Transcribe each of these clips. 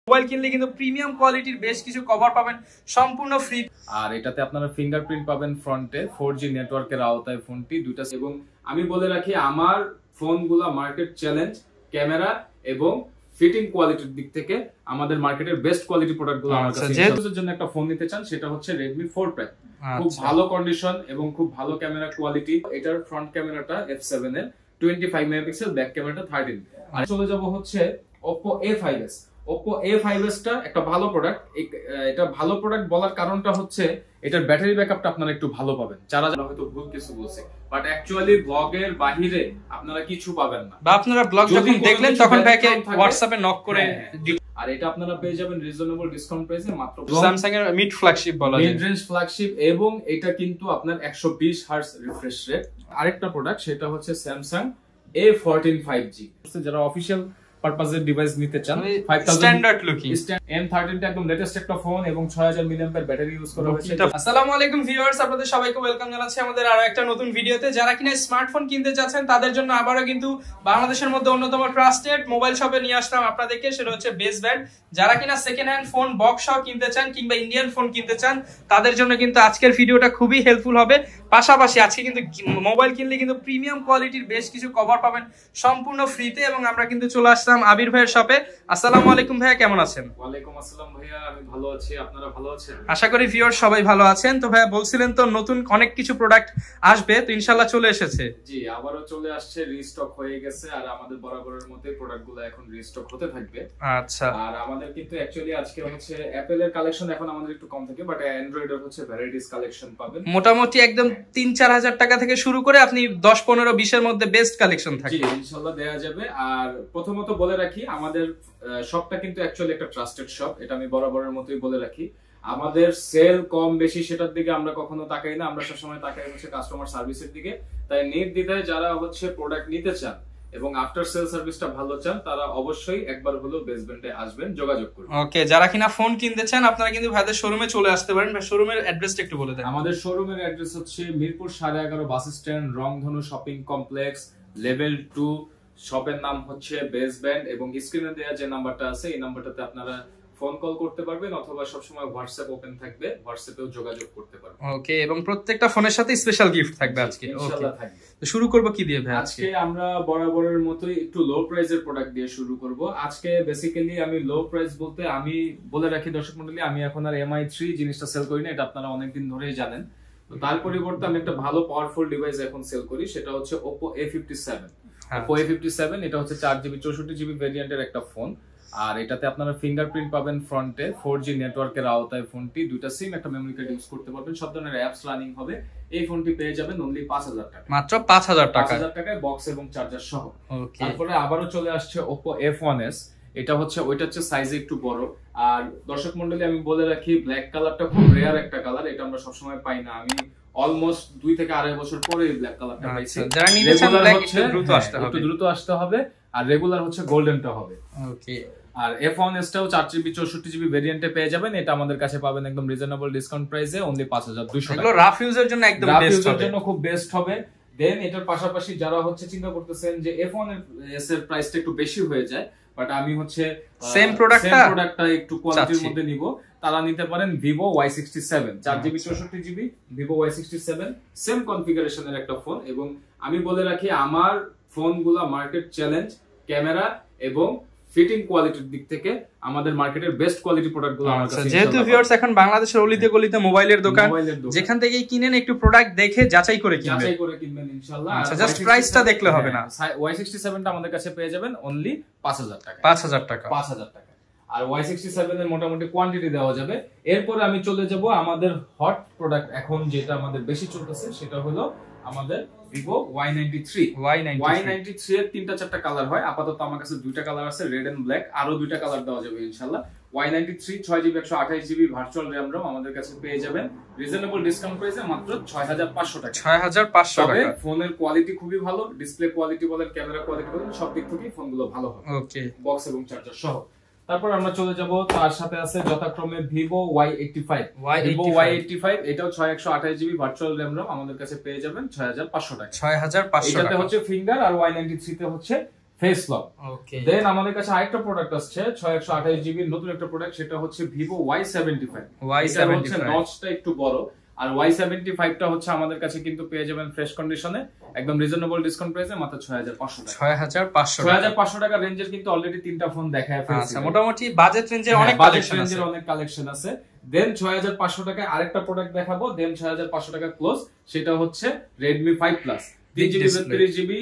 Mobile কিনলে কিন্তু premium কোয়ালিটির বেশ কিছু কভার পাবেন সম্পূর্ণ ফ্রি। আর এটাতে আপনারা ফিঙ্গারপ্রিন্ট পাবেন ফ্রন্টে, 4G নেটওয়ার্কের আওতায় ফোনটি দুইটা। এবং আমি বলে রাখি আমার ফোনগুলো মার্কেট চ্যালেঞ্জ ক্যামেরা এবং ফিটিং কোয়ালিটির দিক থেকে আমাদের মার্কেটের বেস্ট কোয়ালিটি প্রোডাক্টগুলো আমার কাছে। যেহেতু জন্য একটা ফোন নিতে চান সেটা হচ্ছে Redmi 4 Prime, খুব ভালো কন্ডিশন এবং খুব ভালো ক্যামেরা কোয়ালিটি। এটার ফ্রন্ট ক্যামেরাটা f7 এর 25 মেগাপিক্সেল, ব্যাক ক্যামেরাটা 13। আর চলে যাব হচ্ছে Oppo A5s। Oppo A5s টা একটা ভালো প্রোডাক্ট। এটা ভালো প্রোডাক্ট বলার কারণটা হচ্ছে এটার ব্যাটারি ব্যাকআপটা আপনারা একটু ভালো পাবেন। যারা হয়তো ভুল কিছু বলছে, বাট অ্যাকচুয়ালি ব্লগের বাহিরে আপনারা কিছু পাবেন না। বা আপনারা ব্লগ যখন দেখলেন তখন ব্যাকে হোয়াটসঅ্যাপে নক করে। আর এটা আপনারা পেয়ে যাবেন রিজনেবল ডিসকাউন্ট প্রাইসে মাত্র। স্যামসাং এর মিড ফ্ল্যাগশিপ বলা যায়, মিড রেঞ্জ ফ্ল্যাগশিপ, এবং এটা কিন্তু আপনার 120 হার্টজ রিফ্রেশ রেট। আরেকটা প্রোডাক্ট সেটা হচ্ছে স্যামসাং A14 5G। যারা অফিশিয়াল পারপাজের ডিভাইস নিতে চান, স্ট্যান্ডার্ড লুকিং M13 টা একদম লেটেস্ট একটা ফোন এবং 6000 মিলিঅ্যাম্পিয়ার ব্যাটারি ইউজ করা হয়েছে। আসসালামু আলাইকুম ভিউয়ার্স, আপনাদের সবাইকে ওয়েলকাম জানাচ্ছি আমাদের আরো একটা নতুন ভিডিওতে। যারা কিনা স্মার্টফোন কিনতে যাচ্ছেন তাদের জন্য আবারো কিন্তু বাংলাদেশের মধ্যে অন্যতম ট্রাস্টেড মোবাইল শপে নিয়ে আসলাম আপনাদেরকে, সেটা হচ্ছে বেস্ট ব্যান্ড। যারা কিনা সেকেন্ড হ্যান্ড ফোন বক্স সহ কিনতে চান কিংবা ইন্ডিয়ান ফোন কিনতে চান তাদের জন্য কিন্তু আজকের ভিডিওটা খুবই হেল্পফুল হবে। পাশাপাশি আজকে কিন্তু মোবাইল কিনলে কিন্তু প্রিমিয়াম কোয়ালিটির বেশ কিছু কভার পাবেন সম্পূর্ণ ফ্রিতে, এবং আমরা কিন্তু চলে আসলাম আবির ভাইয়ের শপে। আসসালামু আলাইকুম ভাইয়া, কেমন আছেন? ওয়ালাইকুম আসসালাম ভাইয়া, আমি ভালো আছি, আপনারা ভালো আছেন? আশা করি ভিউয়ার সবাই ভালো আছেন। তো ভাইয়া বলছিলেন তো নতুন অনেক কিছু প্রোডাক্ট আসবে, তো ইনশাআল্লাহ চলে এসেছে। জি, আবারো চলে আসছে, রিস্টক হয়ে গেছে। আর আমাদের বরাবরের মতোই প্রোডাক্টগুলো এখন রিস্টক হতে থাকবে। আচ্ছা, আর আমাদের কিন্তু অ্যাকচুয়ালি আজকে হচ্ছে অ্যাপল এর কালেকশন এখন আমাদের একটু কম থাকে, বাট অ্যান্ড্রয়েড এর হচ্ছে ভ্যারাইটিস কালেকশন পাবেন। মোটামুটি একদম 3-4 হাজার টাকা থেকে শুরু করে আপনি 10-15-20 এর মধ্যে বেস্ট কালেকশন থাকে। জি, ইনশাআল্লাহ দেয়া যাবে। আর প্রথমত বলে রাখি আমাদের শপটা কিন্তু অ্যাকচুয়ালি একটা ট্রাস্টেড শপ, এটা আমি বরাবরের মতোই বলে রাখি। আমাদের সেল কম বেশি সেটার দিকে আমরা কখনো তাকাই না, আমরা সবসময় তাকাই হচ্ছে কাস্টমার সার্ভিসের দিকে। তাই নির্দ্বিধায় যারা হচ্ছে প্রোডাক্ট নিতে চান এবং আফটার সেল সার্ভিসটা ভালো চান তারা অবশ্যই একবার হলো বেস্ট ব্যান্ডে আসবেন, যোগাযোগ করুন। ওকে, যারা কিনা ফোন কিনতে চান আপনারা কিন্তু ভাইদের শোরুমে চলে আসতে পারেন। ভাই শোরুমের অ্যাড্রেসটা একটু বলে দেন। আমাদের শোরুমের অ্যাড্রেস হচ্ছে মিরপুর 11.5 বাস স্ট্যান্ড, রংধনু শপিং কমপ্লেক্স, লেভেল 2। শপের নাম হচ্ছে বেস্ট ব্যান্ড, এবং স্ক্রিনে দেওয়া যে নাম্বারটা আছে এই নাম্বারটাতে আপনারা ফোন কল করতে পারবেন অথবা সবসময় হোয়াটসঅ্যাপ ওপেন থাকবে, হোয়াটসঅ্যাপেও যোগাযোগ করতে পারবেন। ওকে, এবং প্রত্যেকটা ফোনের সাথে স্পেশাল গিফট থাকবে আজকে। ইনশাআল্লাহ থাকবে। তো শুরু করব কি দিয়ে ভাই? আজকে আমরা বরাবরের মতোই একটু লো প্রাইসের প্রোডাক্ট দিয়ে শুরু করব। আজকে বেসিক্যালি আমি লো প্রাইস বলতে আমি বলে রাখি দর্শক মণ্ডলী, আমি এখন আর MI3 জিনিসটা সেল করি না, এটা আপনারা অনেকদিন ধরেই জানেন। তো তার পরিবর্তে আমি একটা ভালো পাওয়ারফুল ডিভাইস এখন সেল করি, সেটা হচ্ছে Oppo A57। Oppo A57 এটা হচ্ছে 4GB 64GB ভেরিয়েন্টের একটা ফোন। আর এটাতে আপনারা ফিঙ্গারপ্রিন্ট পাবেন ফ্রন্টে, 4G নেটওয়ার্কের আওতায় ফোনটি, দুইটা সিম একটা মেমরি কার্ড ইউজ করতে পারবেন, সব ধরনের অ্যাপস রানিং হবে। এই ফোনটি পেয়ে যাবেন অনলি 5000 টাকা, মাত্র 5000 টাকা, 5000 টাকায় বক্স এবং চার্জার সহ। ওকে, তারপরে আবারো চলে আসছে Oppo F1s। এটা হচ্ছে ওইটা হচ্ছে সাইজে একটু বড়। আর দর্শক মণ্ডলী আমি বলে রাখি ব্ল্যাক কালারটা খুব রেয়ার একটা কালার, এটা আমরা সবসময় পাই না। আমি অলমোস্ট 2 থেকে 2.5 বছর পরে ব্ল্যাক কালারটা পাইছি। যারা নিতে চান ব্ল্যাক একটু দ্রুত আসতে হবে, একটু দ্রুত আসতে হবে। আর রেগুলার হচ্ছে গোল্ডেনটা হবে। ওকে, আর F1s টাও 4GB 64GB ভেরিয়েন্টে পেয়ে যাবেন, এটা আমাদের কাছে পাবেন একদম রিজনেবল ডিসকাউন্ট প্রাইসে অনলি 5200 টাকা। এগুলো রাফ ইউজের জন্য একদম বেস্ট হবে, জন্য খুব বেস্ট হবে। দেন এটার পাশাপাশি যারা হচ্ছে চিন্তা করতেছেন যে F1s এর প্রাইসটা একটু বেশি হয়ে যায়, বাট আমি হচ্ছে সেম প্রোডাক্টটা একটু কোয়ালিটির মধ্যে নিব, তারা নিতে পারেন Vivo Y67 4GB 64GB Vivo Y67, same কনফিগারেশনের একটা ফোন। এবং আমি বলে রাখি আমার ফোনগুলো মার্কেট চ্যালেঞ্জ ক্যামেরা এবং ফিটিং কোয়ালিটির দিক থেকে আমাদের মার্কেটের বেস্ট কোয়ালিটি প্রোডাক্টগুলো আমার কাছে। যেহেতু ভিউয়ার্স এখন বাংলাদেশের অলিতে গলিতে মোবাইলের দোকান, যেখান থেকেই কিনেন একটু প্রোডাক্ট দেখে যাচাই করে কিনবেন ইনশাআল্লাহ। আচ্ছা, জাস্ট প্রাইসটা দেখলে হবে না। Y67 টা আমাদের কাছে পেয়ে যাবেন অনলি 5000 টাকা, 5000 টাকা, 5000 টাকা। আর Y67 এর মোটামুটি কোয়ান্টিটি দেওয়া যাবে। এরপরে আমি চলে যাব আমাদের হট প্রোডাক্ট, এখন যেটা আমাদের বেশি চলতেছে সেটা হলো আমাদের Vivo Y93 এর 3-4টা কালার হয়। আপাতত আমার কাছে 2টা কালার আছে, রেড এন্ড ব্ল্যাক। আরো 2টা কালার দেওয়া যাবে ইনশাআল্লাহ। Y93 6GB 128GB virtual RAM আমাদের কাছে পেয়ে যাবেন রিজনেবল ডিসকাউন্ট প্রাইসে মাত্র 6500 টাকা, 6500 টাকা। ফোনের কোয়ালিটি খুবই ভালো, ডিসপ্লে কোয়ালিটি বলেন, ক্যামেরা কোয়ালিটি বলেন, সব দিক থেকেই ফোনগুলো ভালো হবে। ওকে, বক্স এবং চার্জার সহ। তারপর আমরা চলে যাব, তার সাথে আছে যথাক্রমে Vivo Y85 এটাও 6128GB ভার্চুয়াল র‍্যাম আমাদের কাছে পেয়ে যাবেন 6500 টাকা, 6500 এটাতে হচ্ছে ফিঙ্গার। আর Y93 তে হচ্ছে ফেস লক। ওকে, দেন আমাদের কাছে আরেকটা প্রোডাক্ট আসছে 6128 জিবি নতুন একটা প্রোডাক্ট, সেটা হচ্ছে Vivo Y75। এটা হচ্ছে নচটা একটু বড়, আর Y75 টা হচ্ছে আমাদের কাছে কিন্তু পেয়ে যাবেন ফ্রেশ কন্ডিশনে একদম রিজনেবল ডিসকাউন্ট প্রাইসে মাত্র 6500 টাকা। 6500 টাকা রেঞ্জের কিন্তু অলরেডি তিনটা ফোন দেখায় ফেলছি। আচ্ছা, মোটামুটি বাজেট রেঞ্জের অনেক কালেকশন আছে। দেন 6500 টাকায় আরেকটা প্রোডাক্ট দেখাবো, দেন 6500 টাকা ক্লোজ, সেটা হচ্ছে Redmi 5 Plus 3GB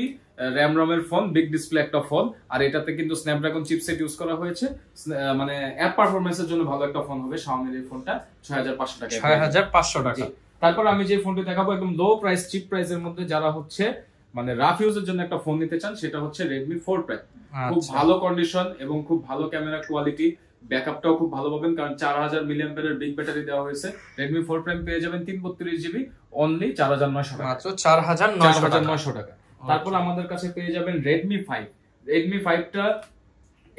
RAM ROM এর ফোন, বিগ ডিসপ্লে একটা ফোন, আর এটাতে কিন্তু স্ন্যাপড্রাগন চিপসেট ইউজ করা হয়েছে, মানে অ্যাপ পারফরম্যান্সের জন্য ভালো একটা ফোন হবে Xiaomi এর ফোনটা 6500 টাকা। 6500 টাকা। তারপর আমি যে ফোনটি দেখাবো একদম লো প্রাইস চিপ প্রাইসের মধ্যে, যারা হচ্ছে মানে রাফ ইউজের জন্য একটা ফোন নিতে চান, সেটা হচ্ছে Redmi 4 Prime। খুব ভালো কন্ডিশন এবং খুব ভালো ক্যামেরা কোয়ালিটি, ব্যাকআপটাও খুব ভালো পাবেন কারণ 4000 mAh এর বিগ ব্যাটারি দেওয়া হয়েছে। Redmi 4 Prime পেয়ে যাবেন 332GB অনলি 4900 টাকা, মাত্র 4900 টাকা। তারপর আমাদের কাছে পেয়ে যাবেন Redmi 5। Redmi 5 টা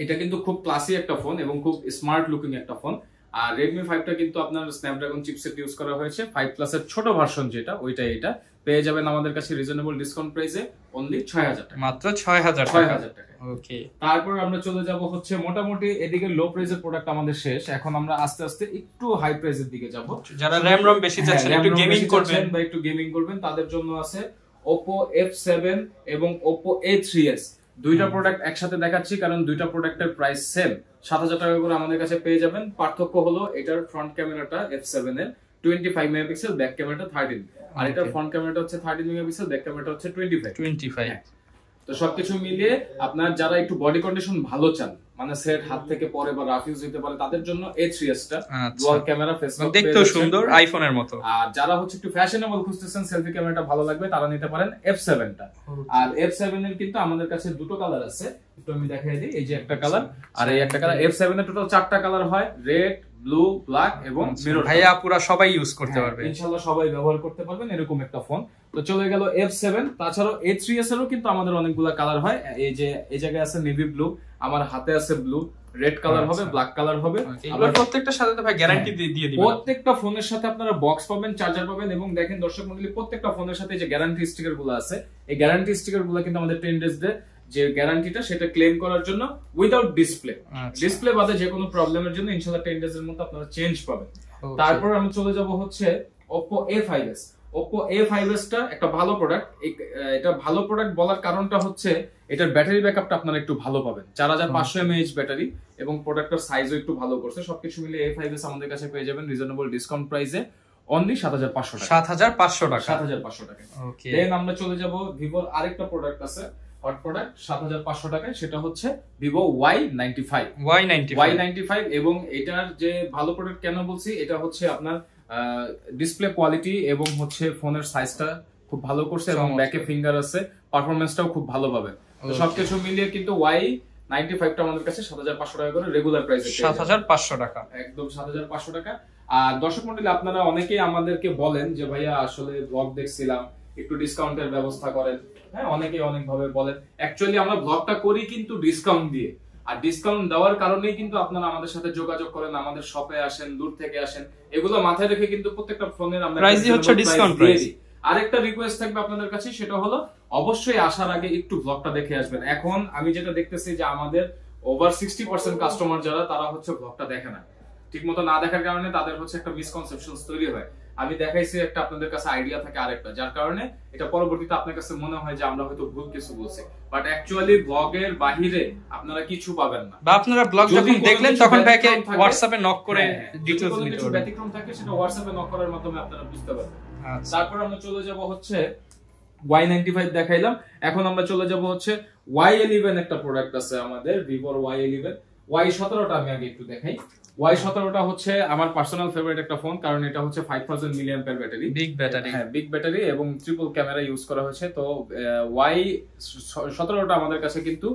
এটা কিন্তু খুব ক্লাসি একটা ফোন এবং খুব স্মার্ট লুকিং একটা ফোন। আর Redmi 5 টা কিন্তু আপনার স্ন্যাপড্রাগন চিপসেট ইউজ করা হয়েছে, 5 প্লাস এর ছোট ভার্সন যেটা, ওইটাই এটা পেয়ে যাবেন আমাদের কাছে রিজনেবল ডিসকাউন্ট প্রাইসে অনলি 6000 টাকা, মাত্র 6000 টাকা। ওকে, তারপর আমরা চলে যাব হচ্ছে মোটামুটি এদিকে লো প্রাইসের প্রোডাক্ট আমাদের শেষ, এখন আমরা আস্তে আস্তে একটু হাই প্রাইসের দিকে যাব। যারা র‍্যাম রম বেশি চাচ্ছেন, একটু গেমিং করবেন বা একটু গেমিং করবেন, তাদের জন্য আছে Oppo F7 এবং Oppo A3s। দুইটা প্রোডাক্ট একসাথে দেখাচ্ছি কারণ দুইটা প্রোডাক্টের প্রাইস সেম, 7000 টাকা করে আমাদের কাছে পেয়ে যাবেন। পার্থক্য হলো এটার ফ্রন্ট ক্যামেরাটা F7 এর 25 মেগাপিক্সেল, ব্যাক ক্যামেরাটা 13, আর এটার ফ্রন্ট ক্যামেরাটা হচ্ছে 13 মেগাপিক্সেল, ব্যাক ক্যামেরাটা হচ্ছে 25। তো সবকিছু মিলিয়ে আপনার যারা একটু বডি কন্ডিশন ভালো চান, মানে সেট হাত থেকে পরে বা রাফ ইউজ দিতে পারে, তাদের জন্য A3s টা ডুয়াল ক্যামেরা ফেস লক, দেখতেও সুন্দর আইফোনের মতো। আর যারা হচ্ছে একটু ফ্যাশনেবল খুঁজতেছেন, সেলফি ক্যামেরাটা ভালো লাগবে, তারা নিতে পারেন F7 টা। আর F7 এর কিন্তু আমাদের কাছে দুটো কালার আছে, একটু আমি দেখাই দিই। এই যে একটা কালার আর এই একটা কালার। F7 এর টোটাল 4টা কালার হয়, রেড, ব্লু, ব্ল্যাক এবং মেরুন। ভাইয়া পুরো সবাই ইউজ করতে পারবে, ইনশাআল্লাহ সবাই ব্যবহার করতে পারবেন এরকম একটা ফোন। তো চলে গেল F7। তাছাড়াও A3s এরও কিন্তু আমাদের অনেকগুলো কালার হয়। এই যে এই জায়গায় আছে নেভি ব্লু, আমার হাতে আছে ব্লু, রেড কালার হবে, ব্ল্যাক কালার হবে। আবার প্রত্যেকটার সাথে তো ভাই গ্যারান্টি দিয়ে দিবেন। প্রত্যেকটা ফোনের সাথে আপনারা বক্স পাবেন, চার্জার পাবেন, এবং দেখেন দর্শক মণ্ডলী, প্রত্যেকটা ফোনের সাথে যে গ্যারান্টি স্টিকার গুলো আছে, এই গ্যারান্টি স্টিকার গুলো কিন্তু আমাদের 10 days যে গ্যারান্টিটা সেটা ক্লেম করার জন্য উইদাউট ডিসপ্লে, ডিসপ্লে বাদে যে কোনো প্রবলেমের জন্য ইনশাআল্লাহ 10 days এর মধ্যে আপনারা চেঞ্জ পাবেন। তারপর আমি চলে যাব হচ্ছে Oppo A5s। Oppo A5s টা একটা ভালো প্রোডাক্ট। এটা ভালো প্রোডাক্ট বলার কারণটা হচ্ছে এটার ব্যাটারি ব্যাকআপটা আপনারা একটু ভালো পাবেন, 4500 mAh ব্যাটারি, এবং প্রোডাক্টের সাইজও একটু ভালো করছে। সবকিছু মিলে A5s আমাদের কাছে পেয়ে যাবেন রিজনেবল ডিসকাউন্ট প্রাইসে অনলি 7500 টাকা। 7500 টাকা। ওকে, দেন আমরা চলে যাব Vivoর আরেকটা প্রোডাক্ট আছে, হট প্রোডাক্ট 7500 টাকায়, সেটা হচ্ছে Vivo Y95। এবং এটার যে ভালো প্রোডাক্ট কেন বলছি, এটা হচ্ছে আপনার ডিসপ্লে কোয়ালিটি এবং হচ্ছে ফোনের সাইজটা খুব ভালো করছে, এবং ব্যাকে ফিঙ্গার আছে, পারফরম্যান্সটাও খুব ভালো পাবে। তো সবকিছু মিলিয়ে কিন্তু Y95 টা আমাদের কাছে 7500 টাকা করে রেগুলার প্রাইসে, 7500 টাকা, একদম 7500 টাকা। আর দর্শক মণ্ডলী, আপনারা অনেকেই আমাদেরকে বলেন যে ভাইয়া আসলে ব্লগ দেখছিলাম, একটু ডিসকাউন্টের ব্যবস্থা করেন। হ্যাঁ, অনেকেই অনেক ভাবে বলেন। অ্যাকচুয়ালি আমরা ব্লগটা করি কিন্তু ডিসকাউন্ট দিয়ে, আর ডিসকাউন্ট দেওয়ার কারণেই কিন্তু আপনারা আমাদের সাথে যোগাযোগ করেন, আমাদের শপে আসেন, দূর থেকে আসেন। এগুলো মাথায় রেখে কিন্তু প্রত্যেকটা ফোনের আমরা প্রাইসই হচ্ছে ডিসকাউন্ট প্রাইস। আরেকটা রিকোয়েস্ট থাকবে আপনাদের কাছে, সেটা হলো অবশ্যই আসার আগে একটু ব্লগটা দেখে আসবেন। এখন আমি যেটা দেখতেছি যে আমাদের ওভার 60% কাস্টমার যারা, তারা হচ্ছে ব্লগটা দেখে না, ঠিকমতো না দেখার কারণে তাদের হচ্ছে একটা মিসকনসেপশনস তৈরি হয়। আমি দেখাইছি একটা, আপনাদের কাছে আইডিয়া থাকে আরেকটা, যার কারণে এটা পরবর্তীতে আপনার কাছে মনে হয় যে আমরা হয়তো ভুল কিছু বলছি, বাট অ্যাকচুয়ালি ব্লগের বাহিরে আপনারা কিছু পাবেন না। বা আপনারা ব্লগ যখন দেখলেন তখন ভাইকে হোয়াটসঅ্যাপে নক করে ডিটেইলস নিতে পারবেন। ব্যতিক্রম থাকে সেটা হোয়াটসঅ্যাপে নক করার মাধ্যমে আপনারা বুঝতে পারবেন। তারপর আমরা চলে যাব হচ্ছে Y95 দেখাইলাম, এখন আমরা চলে যাব হচ্ছে Y11। একটা প্রোডাক্ট আছে আমাদের Vivo Y11। Y17 টা আমি আগে একটু দেখাই। Y17 টা হচ্ছে আমার পার্সোনাল ফেভারিট একটা ফোন, কারণ এটা হচ্ছে 5000 mAh ব্যাটারি, বিগ ব্যাটারি। হ্যাঁ, বিগ ব্যাটারি এবং ট্রিপল ক্যামেরা ইউজ করা হয়েছে। তো Y17 টা আমাদের কাছে কিন্তু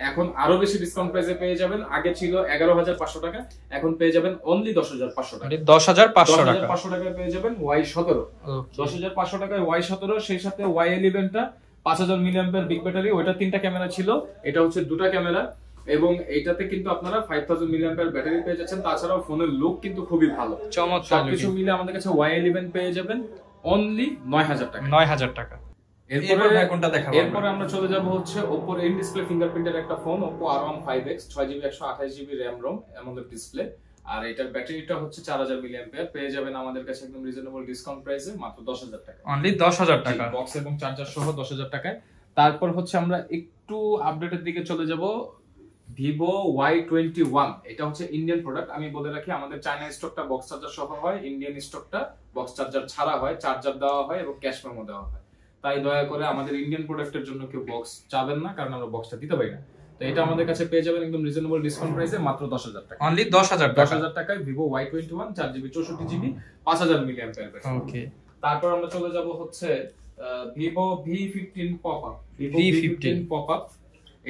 এখন আরো বেশি ডিসকাউন্ট প্রাইসে পেয়ে যাবেন। আগে ছিল 11500 টাকা, এখন পেয়ে যাবেন অনলি 10500 টাকা, 10500 টাকায় পেয়ে যাবেন Y17। 10500 টাকায় Y17, সেই সাথে Y11 টা 5000 mAh বিগ ব্যাটারি, ওইটা 3টা ক্যামেরা ছিল, এটা হচ্ছে 2টা ক্যামেরা, এবং এটাতে কিন্তু আপনারা 5000 mAh ব্যাটারি পেয়ে যাচ্ছেন। তাছাড়াও ফোনের লুক কিন্তু খুবই ভালো, চমৎকার। কিছু মিলে আমাদের কাছে Y11 পেয়ে যাবেন অনলি 9000 টাকা। এরপর ভাই কোনটা দেখাবো? এরপরে আমরা চলে যাব হচ্ছে Oppo ইন ডিসপ্লে ফিঙ্গারপ্রিন্টের একটা phone Oppo R1 5X 6GB 128GB RAM ROM AMOLED display, আর এটার ব্যাটারিটা হচ্ছে 4000 mAh। পেয়ে যাবেন আমাদের কাছে একদম রিজনেবল ডিসকাউন্ট প্রাইসে মাত্র 10000 টাকা, অনলি 10000 টাকা, বক্স এবং চার্জার সহ 10000 টাকায়। তারপর হচ্ছে আমরা একটু আপডেটের দিকে চলে যাব, Vivo Y21। এটা হচ্ছে ইন্ডিয়ান প্রোডাক্ট। আমি বলে রাখি আমাদের চায়না স্টকটা বক্স চার্জার সহ হয়, ইন্ডিয়ান স্টকটা বক্স চার্জার ছাড়া হয়, চার্জার দেওয়া হয় এবং ক্যাশ মেমো দেওয়া হয়। তাই দয়া করে আমাদের ইন্ডিয়ান প্রোডাক্টের জন্য কেউ বক্স চাবেন না, কারণ আমরা বক্সটা দিতে পারি না। তো এটা আমাদের কাছে পেয়ে যাবেন একদম রিজনেবল ডিসকাউন্ট প্রাইসে মাত্র 10000 টাকা, অনলি 10000 টাকায় Vivo Y21 4GB 64GB 5000 mAh। ওকে, তারপর আমরা চলে যাব হচ্ছে Vivo V15 Pop-up। V15 Pop-up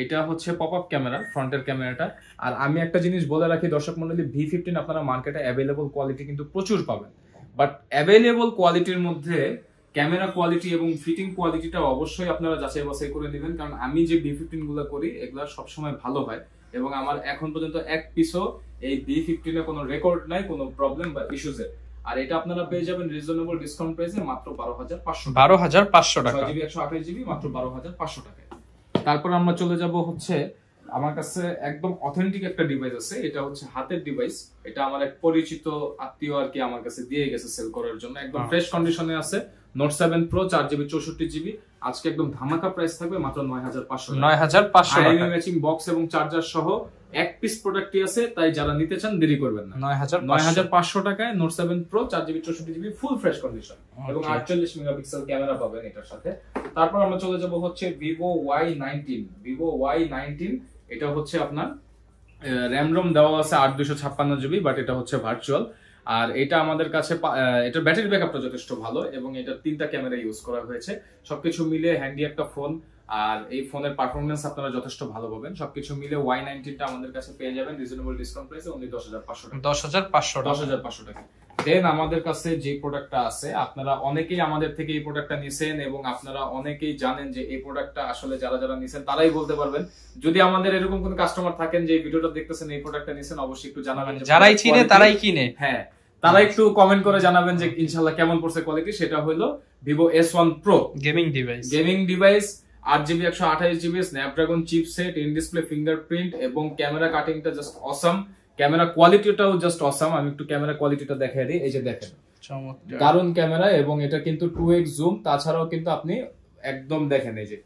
এটা হচ্ছে পপআপ ক্যামেরা, ফ্রন্টের ক্যামেরাটা। আর আমি একটা জিনিস বলে রাখি দর্শক মণ্ডলী, V15 আপনারা মার্কেটে অ্যাভেলেবল কোয়ালিটি কিন্তু প্রচুর পাবেন, বাট অ্যাভেলেবল কোয়ালিটির মধ্যে ক্যামেরা কোয়ালিটি এবং ফিটিং কোয়ালিটিটা অবশ্যই আপনারা যাচাই বাছাই করে নেবেন, কারণ আমি যে V15 গুলো করি এগুলো সবসময় ভালো হয় এবং আমার এখন পর্যন্ত এক পিসও এই V15 এ কোনো রেকর্ড নাই, কোনো প্রবলেম বা ইস্যুজের। আর এটা আপনারা পেয়ে যাবেন রিজনেবল ডিসকাউন্ট প্রাইসে মাত্র 12500 টাকা, 6GB 128GB মাত্র 12500 টাকা। তারপর আমরা চলে যাব হচ্ছে আমার কাছে একদম অথেন্টিক একটা ডিভাইস আছে, এটা হচ্ছে হাতের ডিভাইস। এটা আমার এক পরিচিত আত্মীয় আর কি আমার কাছে দিয়ে গেছে সেল করার জন্য, একদম ফ্রেশ কন্ডিশনে আছে। Note 7 Pro 4GB 64GB, আজকে একদম ধামাকা প্রাইস থাকবে মাত্র 9500 টাকা। ম্যাচিং বক্স এবং চার্জার সহ এক পিস প্রোডাক্টই আছে, তাই যারা নিতে চান দেরি করবেন না। 9500 টাকায় Note 7 Pro 4GB 64GB full fresh condition এবং 48 মেগাপিক্সেল ক্যামেরা পাবেন এটার সাথে। তারপর আমরা চলে যাব হচ্ছে Vivo Y19। এটা হচ্ছে আপনার RAM ROM দেওয়া আছে 8256GB, বাট এটা হচ্ছে ভার্চুয়াল। আর এটা আমাদের কাছে এটার ব্যাটারি ব্যাকআপটা যথেষ্ট ভালো এবং এটা 3টা ক্যামেরা ইউজ করা হয়েছে। সবকিছু মিলে হ্যান্ডি একটা ফোন, আর এই ফোনের পারফরম্যান্স আপনারা যথেষ্ট ভালো পাবেন। সবকিছু মিলে Y19টা আমাদের কাছে পেয়ে যাবেন রিজনেবল ডিসকাউন্ট প্রাইসে অনলি 10500 টাকা, 10500 টাকা। দেন আমাদের কাছে যে প্রোডাক্টটা আছে, আপনারা অনেকেই আমাদের থেকে এই প্রোডাক্টটা নিছেন এবং আপনারা অনেকেই জানেন যে এই প্রোডাক্টটা আসলে যারা যারা নিছেন তারাই বলতে পারবেন। যদি আমাদের এরকম কোনো কাস্টমার থাকেন যে এই ভিডিওটা দেখতেছেন এই প্রোডাক্টটা নিছেন, অবশ্যই একটু জানাবেন, যারাই চিনে তারাই কিনে। হ্যাঁ, তারা একটু কমেন্ট করে জানাবেন যে ইনশাআল্লাহ কেমন পড়ছে কোয়ালিটি। সেটা হলো Vivo S1 Pro gaming device 8GB 128GB Snapdragon chipset, in display fingerprint এবং ক্যামেরা কাটিংটা জাস্ট অসাম, ক্যামেরা কোয়ালিটিটাও জাস্ট অসাম। আমি একটু ক্যামেরা কোয়ালিটিটা দেখাই দিই। এই যে দেখেন, দারুন ক্যামেরা এবং এটা কিন্তু 2x জুম, তাছাড়াও কিন্তু আপনি একদম দেখেন এই যে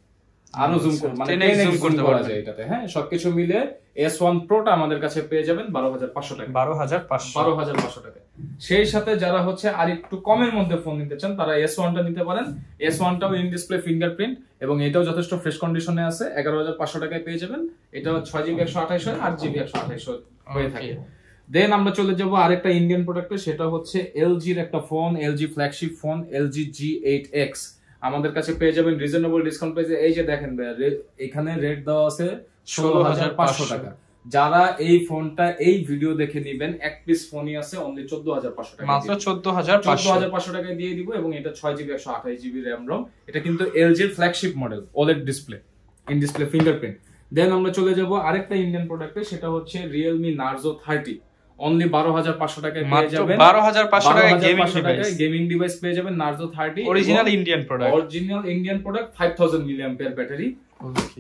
আরো জুম করতে মানে 10x জুম করা যায় এটাতে। হ্যাঁ, সবকিছু মিলে S1 Proটা আমাদের কাছে পেয়ে যাবেন 12500 টাকা, 12500 টাকা। সেই সাথে যারা হচ্ছে আর একটু কমের মধ্যে ফোন নিতে চান তারা S1টা নিতে পারেন। S1টাও ইন ডিসপ্লে ফিঙ্গারপ্রিন্ট এবং এটাও যথেষ্ট ফ্রেশ কন্ডিশনে আছে, 11500 টাকায় পেয়ে যাবেন। এটা 6GB 128 হয়, 8GB 128 হয়ে থাকে। দেন আমরা চলে যাব আরেকটা ইন্ডিয়ান প্রোডাক্টে, সেটা হচ্ছে LG এর একটা phone, LG flagship phone LG G8X আমাদের কাছে পেয়ে যাবেন রিজনেবল ডিসকাউন্ট প্রাইসে। এই যে দেখেন এখানে রেট দেওয়া আছে 16500 টাকা। যারা এই ফোনটা এই ভিডিও দেখে নেবেন, এক পিস ফোনই আছে অনলি 14500 টাকা, মাত্র 14500 টাকায় দিয়ে দিব এবং এটা 6GB 128GB RAM ROM। এটা কিন্তু LG এর flagship model, OLED display, in display fingerprint. Then আমরা চলে যাব আরেকটা ইন্ডিয়ান প্রোডাক্টে, সেটা হচ্ছে Realme Narzo 30 অনলি 12500 টাকায় পেয়ে যাবেন। 12500 টাকায় গেমিং ডিভাইস পেয়ে যাবেন Narzo 30, original Indian product 5000 mAh battery.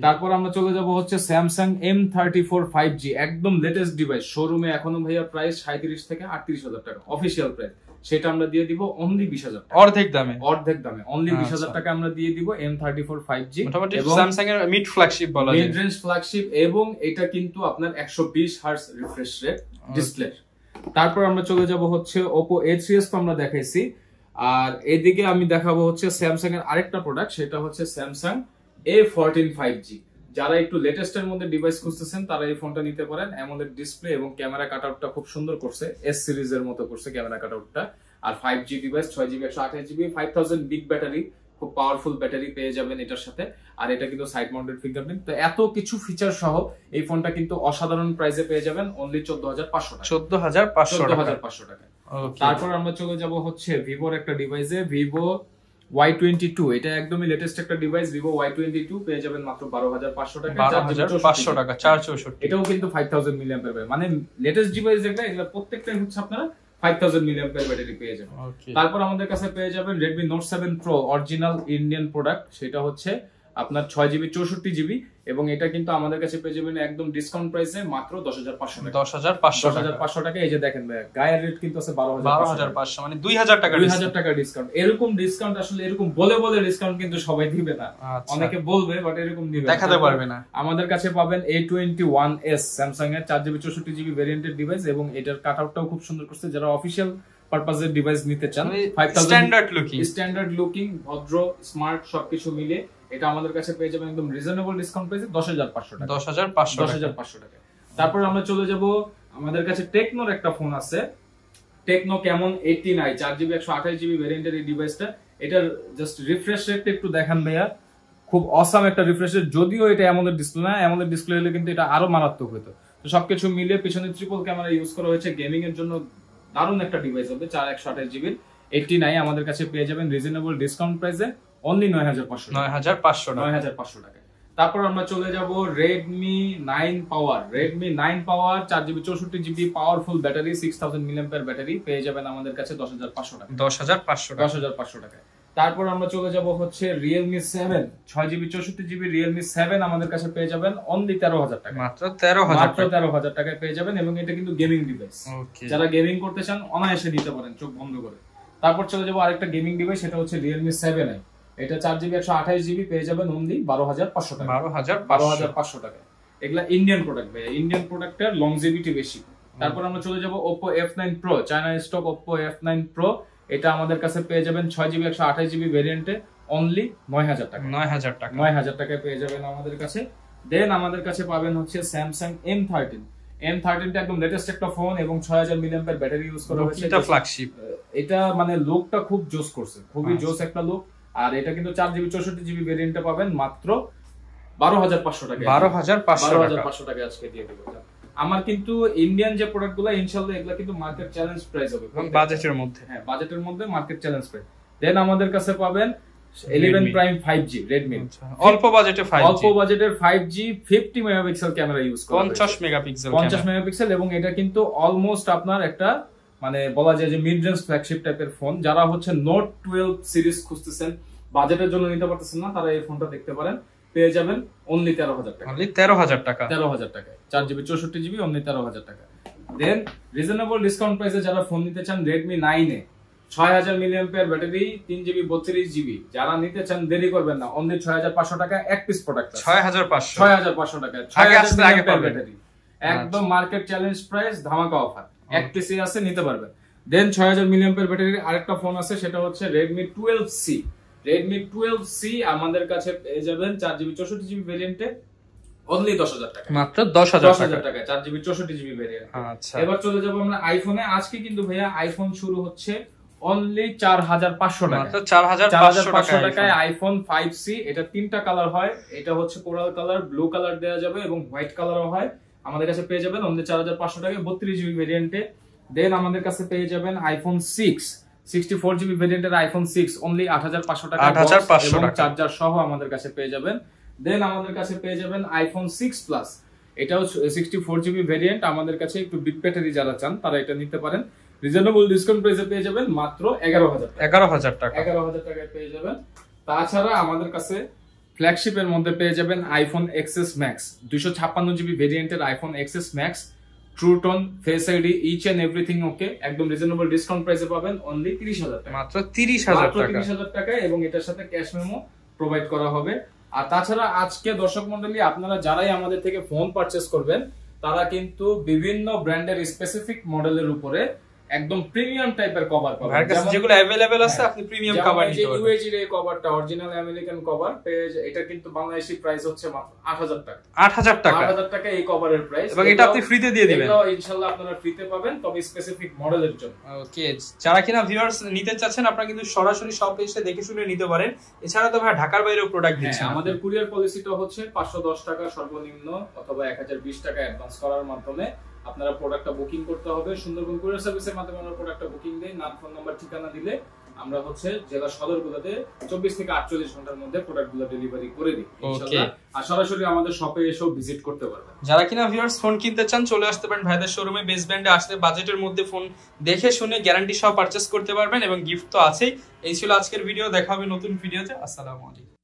তারপর আমরা চলে যাব হচ্ছে Samsung M34 5G, একদম লেটেস্ট ডিভাইস। শোরুমে এখনো ভাইয়া প্রাইস 37 থেকে 38000 টাকা অফিশিয়াল প্রাইস, সেটা আমরা দিয়ে দিব অনলি 20000 টাকা, অর্ধেক দামে অনলি 20000 টাকা আমরা দিয়ে দিব M34 5G। এবং Samsung এর মিড ফ্ল্যাগশিপ বলা যায়, মিড রেঞ্জ ফ্ল্যাগশিপ, এবং এটা কিন্তু আপনার 120 হার্টজ রিফ্রেশ রেট ডিসপ্লে। তারপর আমরা চলে যাব হচ্ছে Oppo A3s, তো আমরা দেখাইছি। আর এদিকে আমি দেখাবো হচ্ছে Samsung এর আরেকটা প্রোডাক্ট, সেটা হচ্ছে Samsung A14 5G। যারা একটু লেটেস্টের মধ্যে ডিভাইস খুঁজতেছেন তারা এই ফোনটা নিতে পারেন। AMOLED ডিসপ্লে এবং ক্যামেরা কাটআউটটা খুব সুন্দর করছে, S সিরিজের মতো করছে ক্যামেরা কাটআউটটা। আর 5G device, 6GB 128GB 5000 big battery, খুব পাওয়ারফুল ব্যাটারি পেয়ে যাবেন এটার সাথে। আর এটা কিন্তু সাইড মাউন্টেড ফিঙ্গারপ্রিন্ট। তো এত কিছু ফিচার সহ এই ফোনটা কিন্তু অসাধারণ প্রাইসে পেয়ে যাবেন অনলি 14500 টাকা, 14500 টাকা। তারপর আমরা চলে যাব হচ্ছে ভিভোর একটা ডিভাইসে, Vivo Y22। এটা একদমই লেটেস্ট একটা ডিভাইস, Vivo Y22 পেয়ে যাবেন মাত্র 12500 টাকা, 12500 টাকা 464। এটাও কিন্তু 5000 mAh, মানে লেটেস্ট ডিভাইস যেটা, এগুলো প্রত্যেকটাই হচ্ছে আপনারা 5000 mAh ব্যাটারি পেয়ে যাবেন। তারপর আমাদের কাছে পেয়ে যাবেন Redmi Note 7 Pro original Indian product, সেটা হচ্ছে আপনার 6GB 64GB এবং এটা কিন্তু আমাদের কাছে পেয়ে যাবেন একদম ডিসকাউন্ট প্রাইসে মাত্র 10500 টাকা। 10500 টাকা। এই যে দেখেন ভাই গায়ের রেট কিন্তু আছে 12500 মানে 2000 টাকা ডিসকাউন্ট। এরকম ডিসকাউন্ট আসলে এরকম বলে ডিসকাউন্ট কিন্তু সবাই দিবে না, অনেকে বলবে বাট এরকম দিবে না, দেখাতে পারবে না। আমাদের কাছে পাবেন A21s স্যামসাং এর 4GB 64GB ভেরিয়েন্টের ডিভাইস এবং এটার কাটআউটটাও খুব সুন্দর করছে। যারা অফিশিয়াল পারপাজের ডিভাইস নিতে চান, স্ট্যান্ডার্ড লুকিং ভদ্র স্মার্ট সবকিছু মিলে এটা আমাদের কাছে পেয়ে যাবেন একদম রিজনেবল ডিসকাউন্ট প্রাইসে 10500 টাকা। 10500 টাকা। তারপর আমরা চলে যাব, আমাদের কাছে টেকনোর একটা ফোন আছে, টেকনো কেমন 89 4GB 128GB ভেরিয়েন্টের এই ডিভাইসটা। এটার জাস্ট রিফ্রেশ রেটটা একটু দেখান ভাইয়া, খুব অসাম একটা রিফ্রেশ রেট। যদিও এটা অ্যামোলেড ডিসপ্লে না, অ্যামোলেড ডিসপ্লে হলে কিন্তু এটা আরো মারাত্মক হতো। তো সবকিছু মিলে পিছনে ট্রিপল ক্যামেরা ইউজ করা হয়েছে, গেমিং এর জন্য দারুণ একটা ডিভাইস হবে। 4128GB 89 আমাদের কাছে পেয়ে যাবেন রিজনেবল ডিসকাউন্ট প্রাইসে অনলি 9500 টাকা। তারপর আমরা চলে যাব Redmi 9 Power 4GB 64GB powerful battery 6000 mAh battery পেয়ে যাবেন আমাদের কাছে 10500 টাকা। 10500 টাকা। তারপর আমরা চলে যাব হচ্ছে Realme 7 6GB 64GB Realme 7 আমাদের কাছে পেয়ে যাবেন অনলি 13000 টাকা। মাত্র 13000 টাকায় পেয়ে যাবেন এবং এটা কিন্তু গেমিং ডিভাইস। যারা গেমিং করতে চান অনায়াসে নিতে পারেন চোখ বন্ধ করে। তারপর চলে যাব আরেকটা গেমিং ডিভাইস, সেটা হচ্ছে Realme 7i। এটা 4GB 128GB পেয়ে যাবেন অনলি 12500 টাকা। 12500 টাকা। এগুলা ইন্ডিয়ান প্রোডাক্ট ভাই, ইন্ডিয়ান প্রোডাক্টের লংজিভিটি বেশি। তারপর আমরা চলে যাব Oppo F9 Pro China stock Oppo F9 Pro। এটা আমাদের কাছে পেয়ে যাবেন 6GB 128GB ভেরিয়েন্টে অনলি 9000 টাকা। 9000 টাকায় পেয়ে যাবেন আমাদের কাছে। দেন আমাদের কাছে পাবেন হচ্ছে Samsung M13 টা একদম লেটেস্ট একটা ফোন এবং 6000 mAh ব্যাটারি ইউজ করা হয়েছে। এটা ফ্ল্যাগশিপ, এটা মানে লুকটা খুব জোস করছে, খুবই জোস একটা লুক। আর এটা কিন্তু 4GB 64GB ভেরিয়েন্টে পাবেন মাত্র 12500 টাকা। 12500 টাকা আজকে দিয়ে দেব। আমার কিন্তু ইন্ডিয়ান যে প্রোডাক্টগুলো ইনশাআল্লাহ এগুলা কিন্তু মার্কেট চ্যালেঞ্জ প্রাইস হবে, বাজেটের মধ্যে। হ্যাঁ, বাজেটের মধ্যে মার্কেট চ্যালেঞ্জ প্রাইস। দেন আমাদের কাছে পাবেন 11 Prime 5G Redmi, অল্প বাজেটের 5G 50 মেগাপিক্সেল ক্যামেরা ইউজ করা 50 মেগাপিক্সেল এবং এটা কিন্তু অলমোস্ট আপনার একটা মানে বলা যায় যে মিড রেঞ্জ ফ্ল্যাগশিপ টাইপের ফোন। যারা হচ্ছে Note 12 সিরিজ খুঁজতেছেন, বাজেটের জন্য নিতে পারতেছেন না, তারা এই ফোনটা দেখতে পারেন। পেয়ে যাবেন অনলি 13000 টাকা। 13000 টাকা 4GB 64GB অনলি 13000 টাকা। দেন রিজনেবল ডিসকাউন্ট প্রাইসে যারা ফোন নিতে চান Redmi 9 6000 mAh battery 3GB 32GB যারা নিতে চান দেরি করবেন না, অনলি 6500 টাকা এক পিস প্রোডাক্ট। 6500 টাকা ব্যাটারি একদম মার্কেট চ্যালেঞ্জ প্রাইস, ধামাকা অফার, এক পিসি আছে নিতে পারবেন। দেন 6000 mAh ব্যাটারির আরেকটা ফোন আছে, সেটা হচ্ছে Redmi 12C আমাদের কাছে পেয়ে যাবেন 4GB 64GB ভেরিয়েন্টে অনলি 10000 টাকা। মাত্র 10000 টাকা 4GB 64GB ভেরিয়েন্ট। আচ্ছা, এবার চলে যাব আমরা আইফোনে। আজকে কিন্তু ভাইয়া আইফোন শুরু হচ্ছে অনলি 4500 টাকা। মাত্র 4500 টাকায় আইফোন 5C। এটা তিনটা কালার হয়, এটা হচ্ছে কোরাল কালার, ব্লু কালার দেওয়া যাবে এবং হোয়াইট কালারও হয়। আমাদের কাছে পেয়ে যাবেন অনলি 4500 টাকায় 32GB ভেরিয়েন্টে। দেন আমাদের কাছে পেয়ে যাবেন আইফোন 6 64GB ভেরিয়েন্টের আইফোন 6 অনলি 8500 টাকা এবং চার্জার সহ আমাদের কাছে পেয়ে যাবেন। দেন আমাদের কাছে পেয়ে যাবেন আইফোন 6 প্লাস, এটাও 64GB ভেরিয়েন্ট। আমাদের কাছে একটু বিগ ব্যাটারি যারা চান তারা এটা নিতে পারেন। রিজনেবল ডিসকাউন্ট প্রাইসে পেয়ে যাবেন মাত্র 11000 টাকায় পেয়ে যাবেন। তাছাড়া আমাদের কাছে ফ্ল্যাগশিপের মধ্যে পেয়ে যাবেন আইফোন XS Max 256GB ভেরিয়েন্টের iPhone XS Max, true tone, face ID, each and everything okay, একদম রিজনেবল ডিসকাউন্ট প্রাইসে পাবেন অনলি 30000 টাকা। মাত্র 30000 টাকা এবং এটার সাথে ক্যাশ মেমো প্রোভাইড করা হবে। আর তাছাড়া আজকে দর্শক মণ্ডলী আপনারা যারাই আমাদের থেকে ফোন পারচেজ করবেন তারা কিন্তু বিভিন্ন ব্র্যান্ডের স্পেসিফিক মডেলের উপরে একদম প্রিমিয়াম টাইপের কভার পাবেন, যেগুলো अवेलेबल আছে আপনি প্রিমিয়াম কভার নিতে পারবেন। ইউএজি এর কভারটা অরিজিনাল আমেরিকান কভার পেজ, এটা কিন্তু বাংলাদেশি প্রাইস হচ্ছে মাত্র 8000 টাকা। 8000 টাকা এই কভারের প্রাইস এবং এটা আপনি ফ্রিতে দিয়ে দিবেন। এটা ইনশাআল্লাহ আপনারা ফ্রিতে পাবেন, তবে স্পেসিফিক মডেলের জন্য। ওকে, যারা কিনা ভিউয়ার্স নিতে চাচ্ছেন আপনারা কিন্তু সরাসরি শপে এসে দেখে শুনে নিতে পারেন। এছাড়া তো ভাই ঢাকার বাইরেও প্রোডাক্ট দিচ্ছেন। আমাদের কুরিয়ার পলিসিটা হচ্ছে 510 টাকা সর্বনিম্ন অথবা 1020 টাকা অ্যাডভান্স করার মাধ্যমে আপনারা প্রোডাক্টটা বুকিং করতে হবে। সুন্দরবন কুরিয়ার সার্ভিসের মাধ্যমে আমরা প্রোডাক্টটা বুকিং দেই, নাম, ফোন নাম্বার, ঠিকানা দিলে আমরা হচ্ছে জেলা সদরগুলোতে 24 থেকে 48 ঘন্টার মধ্যে প্রোডাক্টগুলো ডেলিভারি করে দিই ইনশাআল্লাহ। আর সরাসরি আমাদের শপে এসেও ভিজিট করতে পারবেন। যারা কিনা ভিউয়ার্স ফোন কিনতে চান চলে আসতে পারেন ভাইদের শোরুমে, বেস্ট ব্র্যান্ডে আসলে বাজেটের মধ্যে ফোন দেখে শুনে গ্যারান্টি সহ পারচেজ করতে পারবেন এবং গিফট তো আছেই। এই ছিল আজকের ভিডিও, দেখা হবে নতুন ভিডিওতে। আসসালামু আলাইকুম।